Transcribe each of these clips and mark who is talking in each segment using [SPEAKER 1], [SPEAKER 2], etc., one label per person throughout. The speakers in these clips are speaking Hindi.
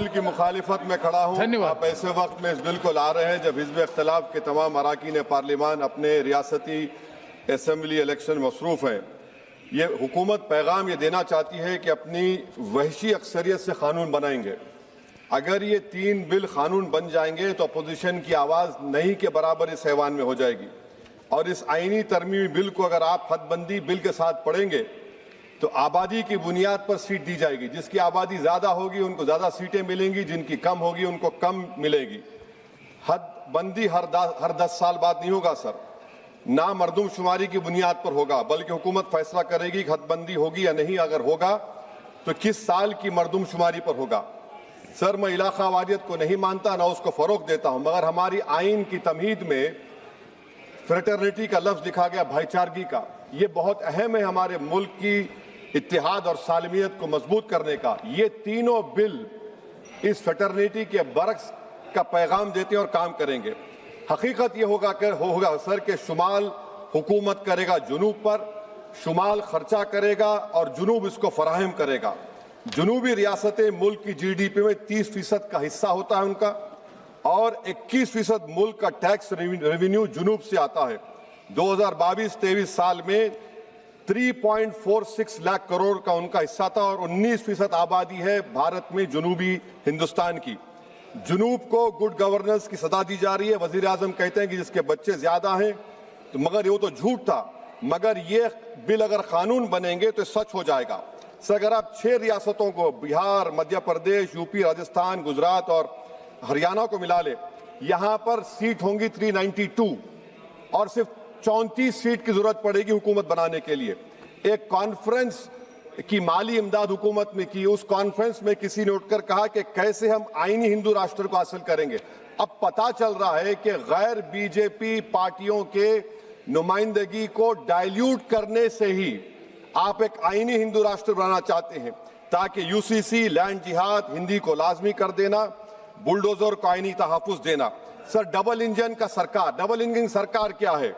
[SPEAKER 1] बिल की मुखालिफत में खड़ा हूँ। आप ऐसे वक्त में इस बिल को ला रहे हैं जब हिज़्ब इख्तिलाफ के तमाम अरकान पार्लिमान अपने रियासती असम्बली इलेक्शन मसरूफ़ हैं। ये हुकूमत पैगाम ये देना चाहती है कि अपनी वहशी अक्सरियत से कानून बनाएंगे। अगर ये 3 बिल कानून बन जाएंगे तो अपोजिशन की आवाज़ नहीं के बराबर इस ऐवान में हो जाएगी। और इस आईनी तरमीमी बिल को अगर आप हदबंदी बिल के साथ पढ़ेंगे तो आबादी की बुनियाद पर सीट दी जाएगी। जिसकी आबादी ज़्यादा होगी उनको ज़्यादा सीटें मिलेंगी, जिनकी कम होगी उनको कम मिलेगी। हदबंदी हर 10 साल बाद नहीं होगा सर, ना मरदमशुमारी की बुनियाद पर होगा, बल्कि हुकूमत फैसला करेगी कि हदबंदी होगी या नहीं। अगर होगा तो किस साल की मरदमशुमारी पर होगा। सर, मैं इलाका वारियत को नहीं मानता, ना उसको फ़रोग़ देता हूँ, मगर हमारी आइन की तमहीद में फ्रेटर्निटी का लफ्ज़ लिखा गया, भाईचारगी का। ये बहुत अहम है हमारे मुल्क की इत्तेहाद और सालमियत को मजबूत करने का। ये तीनों बिल इस फ्रेटर्निटी के बरक्स का पैगाम देते हैं और काम करेंगे। हकीकत ये होगा सर कि शुमाल हुकूमत करेगा जुनूब पर, शुमाल खर्चा करेगा और जुनूब इसको फराहम करेगा। जुनूबी रियासतें मुल्क की GDP में 30% का हिस्सा होता है उनका, और 21% मुल्क का टैक्स रेवेन्यू जुनूब से आता है। 2022-23 साल में 3.46 लाख करोड़ का उनका हिस्सा था और 19% आबादी है भारत में जुनूबी हिंदुस्तान की। जुनूब को गुड गवर्नेंस की सदा दी जा रही है। वजीर आजम कहते हैं कि जिसके बच्चे ज्यादा हैं, तो मगर ये तो झूठ था। मगर ये बिल अगर कानून बनेंगे तो सच हो जाएगा। सर, अगर आप 6 रियासतों को, बिहार, मध्य प्रदेश, यूपी, राजस्थान, गुजरात और हरियाणा को मिला ले, यहां पर सीट होंगी 392 और सिर्फ 34 सीट की जरूरत पड़ेगी हुकूमत बनाने के लिए। एक कॉन्फ्रेंस की माली इमदाद हुकूमत में की, उस कॉन्फ्रेंस में किसी ने उठकर कहा कि कैसे हम आईनी हिंदू राष्ट्र को हासिल करेंगे। अब पता चल रहा है कि गैर बीजेपी पार्टियों के नुमाइंदगी को डाइल्यूट करने से ही आप एक आईनी हिंदू राष्ट्र बनाना चाहते हैं, ताकि यूसीसी, लैंड जिहाद, हिंदी को लाजमी कर देना, बुलडोजर को आईनी तहफ़्फ़ुज़ देना। सर, डबल इंजन का सरकार, डबल इंजन सरकार क्या है?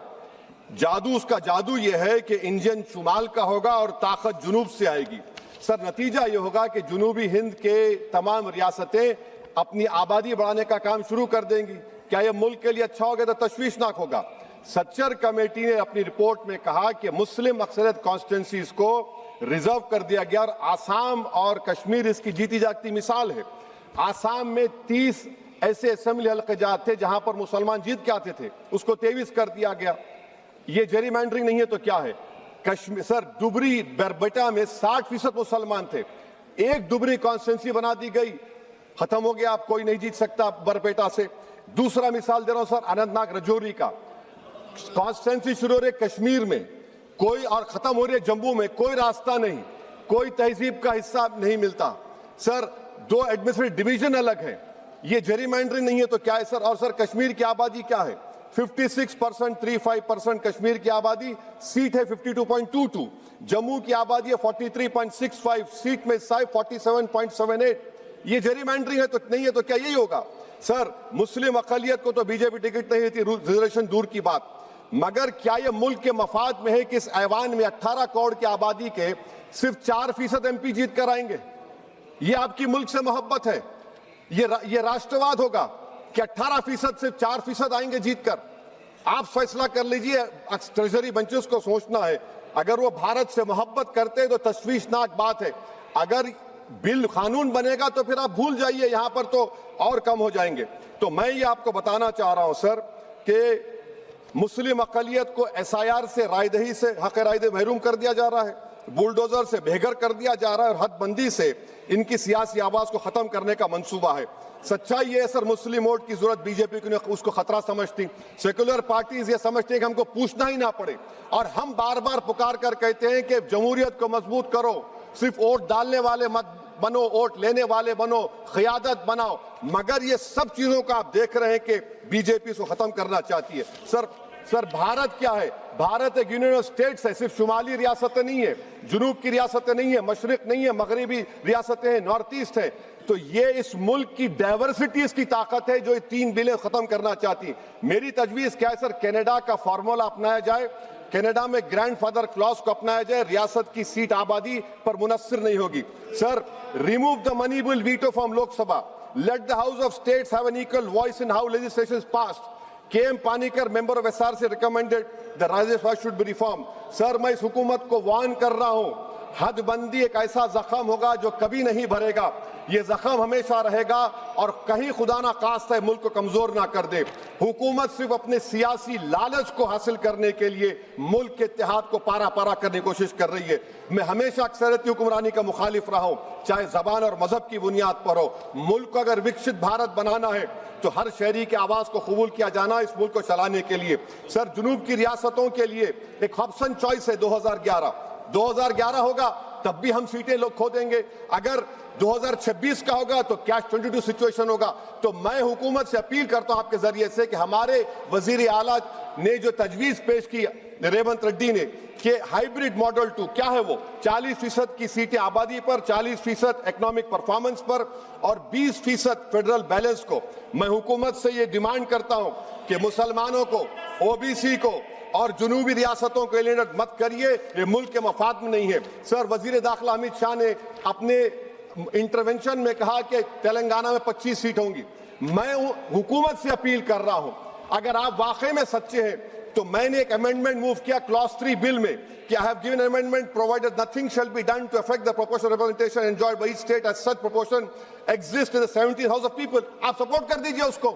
[SPEAKER 1] जादू, उसका जादू यह है कि इंजन शुमाल का होगा और ताकत जुनूब से आएगी। सर, नतीजा यह होगा कि जुनूबी हिंद के तमाम रियासतें अपनी आबादी बढ़ाने का काम शुरू कर देंगी। क्या यह मुल्क के लिए अच्छा होगा? तो तशवीशनाक होगा। सच्चर कमेटी ने अपनी रिपोर्ट में कहा कि मुस्लिम अक्सरियत कॉन्स्टिट्यूंसीज को रिजर्व कर दिया गया और आसाम और कश्मीर इसकी जीती जागती मिसाल है। आसाम में 30 ऐसे असेंबली हल्क़ात थे जहां पर मुसलमान जीत के आते थे, उसको 23 कर दिया गया। ये जेरीमैंडरिंग नहीं है तो क्या है? कश्मीर, सर, डुबरी बरबेटा में 60% मुसलमान थे, एक डुबरी कॉन्स्टिट्यूंसी बना दी गई, खत्म हो गया, आप कोई नहीं जीत सकता बरपेटा से। दूसरा मिसाल दे रहा हूं सर, अनंतनाग रजौरी का कॉन्स्टिट्यूंसी शुरू हो रही है कश्मीर में कोई, और खत्म हो रही है जम्मू में, कोई रास्ता नहीं, कोई तहजीब का हिस्सा नहीं मिलता। सर, 2 एडमिनिस्ट्रेटिव डिवीजन अलग है। ये जेरीमैंडरिंग नहीं है तो क्या है सर? और सर, कश्मीर की आबादी क्या है? 56% कश्मीर की आबादी, सीट है 52.22। जम्मू की आबादी है 43.65, सीट में 47.78। ये जेरीमैंडरिंग है तो नहीं है तो क्या यही होगा? सर, मुस्लिम अक़लियत को तो बीजेपी टिकट नहीं देती, रिजर्वेशन दूर की बात, मगर क्या यह मुल्क के मफाद में है कि इस ऐवान में 18 करोड़ की आबादी के सिर्फ 4% MP जीत कर आएंगे? ये आपकी मुल्क से मोहब्बत है? ये राष्ट्रवाद होगा कि 18% से 4% आएंगे जीतकर? आप फैसला कर लीजिए। ट्रेजरी बेंचेस को सोचना है, अगर वो भारत से मोहब्बत करते हैं तो तशवीशनाक बात है। अगर बिल कानून बनेगा तो फिर आप भूल जाइए, यहां पर तो और कम हो जाएंगे। तो मैं ये आपको बताना चाह रहा हूं सर कि मुस्लिम अक़लियत को SIR से, रायदही से, हक रायदे महरूम कर दिया जा रहा है, बुलडोजर से बेघर कर दिया जा रहा है, और हदबंदी से इनकी सियासी आवाज को खत्म करने का मंसूबा है। सच्चाई ये है सर, मुस्लिम वोट की जरूरत बीजेपी को उसको खतरा समझती, सेकुलर पार्टीज ये समझते हैं कि हमको पूछना ही ना पड़े, और हम बार बार पुकार कर कहते हैं कि जमहूरियत को मजबूत करो, सिर्फ वोट डालने वाले मत बनो, वोट लेने वाले बनो, क़यादत बनाओ। मगर ये सब चीजों का आप देख रहे हैं कि बीजेपी इसको खत्म करना चाहती है। सर, सर भारत क्या है? भारत एक यूनियन ऑफ स्टेट्स है, सिर्फ शुमाली रियासतें नहीं है, जुनूब की रियासतें नहीं है, मशरिक नहीं है, मगरिबी रियासतें हैं, नॉर्थ ईस्ट है। तो ये इस मुल्क की डाइवर्सिटीज की ताकत है जो ये 3 बिलें खत्म करना चाहती है। मेरी तजवीज क्या है सर, कनाडा का फार्मूला अपनाया जाए, कनाडा में ग्रैंडफादर क्लॉज को अपनाया जाए, रियासत की सीट आबादी पर मुनस्सिर नहीं होगी। Sir, remove the money bill veto from Lok Sabha, let the house of states have an equal voice in how legislation is passed. KM Panikkar member of SRC recommended the Rajya Sabha should be reform. Sir, मैं इस हुकूमत को वार्न कर रहा हूं, हदबंदी एक ऐसा जख्म होगा जो कभी नहीं भरेगा। ये जख्म हमेशा रहेगा और कहीं खुदा ना खास्ता मुल्क को कमजोर ना कर दे। हुकूमत सिर्फ अपने सियासी लालच को हासिल करने के लिए मुल्क के इत्तेहाद को पारा पारा करने की कोशिश कर रही है। मैं हमेशा अक्सरियती हुक्मरानी का मुखालिफ रहा हूं, चाहे जबान और मजहब की बुनियाद पर हो। मुल्क को अगर विकसित भारत बनाना है तो हर शहरी की आवाज को कबूल किया जाना इस मुल्क को चलाने के लिए। सर, जुनूब की रियासतों के लिए एक ऑप्शन चॉइस है 2011 होगा तब भी हम सीटें लोग खो देंगे। अगर 2026 का होगा तो कैश 22 सिचुएशन होगा। तो मैं हुकूमत से अपील करता हूं आपके जरिए से कि हमारे वजीर आला ने जो तजवीज पेश की रेवंत रेड्डी ने कि हाइब्रिड मॉडल 2 क्या है वो 40% की सीटें आबादी पर, 40% इकोनॉमिक परफॉर्मेंस पर और 20% फेडरल बैलेंस को, मैं हुकूमत से ये डिमांड करता हूं कि मुसलमानों को, ओबीसी को और जुनूबी रियासतों को एलिनेट मत करिए, ये मुल्क के मफाद में नहीं है। सर, वजीर दाखिला अमित शाह ने अपने इंटरवेंशन में कहा कि तेलंगाना में 25 सीट होंगी। मैं हुकूमत से अपील कर रहा हूं, अगर आप वाकई में सच्चे हैं तो मैंने एक अमेंडमेंट मूव किया क्लॉज 3 बिल में कि I have given amendment provided nothing shall be done to affect the proportional representation enjoyed by each state as such proportion exist in the 17th house of people. आप सपोर्ट कर दीजिए उसको।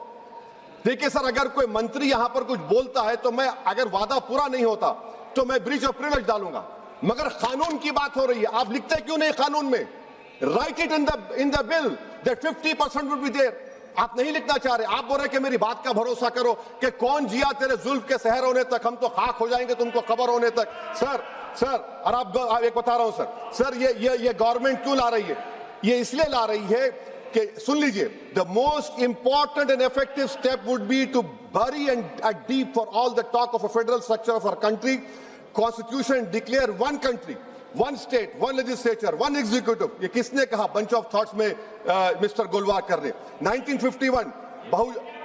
[SPEAKER 1] देखिए सर, अगर कोई मंत्री यहां पर कुछ बोलता है तो मैं, अगर वादा पूरा नहीं होता तो मैं ब्रीच ऑफ प्रिविलेज डालूंगा, मगर कानून की बात हो रही है, आप लिखते क्यों नहीं कानून में? Write it in the bill that 50% would be there. आप नहीं लिखना चाह रहे, आप बोल रहे कि मेरी बात का भरोसा करो कि कौन जिया तेरे जुल्फ के शहर होने तक, हम तो खाक हो जाएंगे तुमको खबर होने तक। सर और आप एक बता रहा हूं सर, ये गवर्नमेंट क्यों ला रही है? ये इसलिए ला रही है कि, सुन लीजिए, the most important and effective step would be to bury and deep for all the talk of a federal structure of our country, constitution declare one country, one state, one legislature, one executive। ये किसने कहा? bunch of thoughts में मिस्टर गोलवाकर ने 1951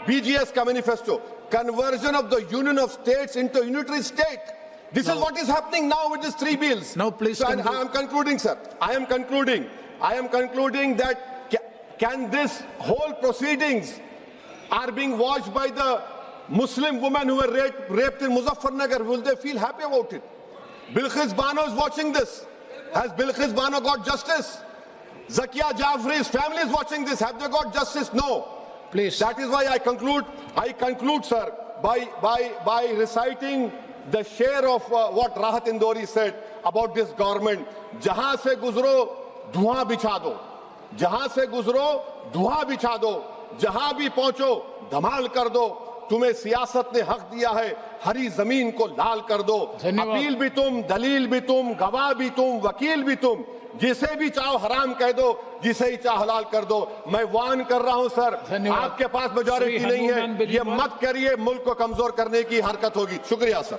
[SPEAKER 1] BGS का manifesto, conversion of the union of states into a unitary state। This is what is happening now with these 3 bills।
[SPEAKER 2] Now please,
[SPEAKER 1] so, I am concluding, sir, I am concluding that can this whole proceedings are being watched by the Muslim women who were raped in Muzaffarnagar, will they feel happy about it? Bilqis Bano is watching this. Has Bilqis Bano got justice? Zakia Jafri's family is watching this. Have they got justice? No.
[SPEAKER 2] Please.
[SPEAKER 1] That is why I conclude, sir, by reciting the share of what Rahat Indori said about this government. Jahan se guzro, धुआं बिछा दो, जहां से गुजरो धुआं बिछा दो, जहां भी पहुंचो धमाल कर दो। तुम्हें सियासत ने हक दिया है, हरी जमीन को लाल कर दो। अपील भी तुम, दलील भी तुम, गवाह भी तुम, वकील भी तुम, जिसे भी चाहो हराम कह दो, जिसे ही चाहो हलाल कर दो। मैं वार्न कर रहा हूं सर, आपके पास मेजॉरिटी नहीं है, ये मत करिए, मुल्क को कमजोर करने की हरकत होगी। शुक्रिया सर।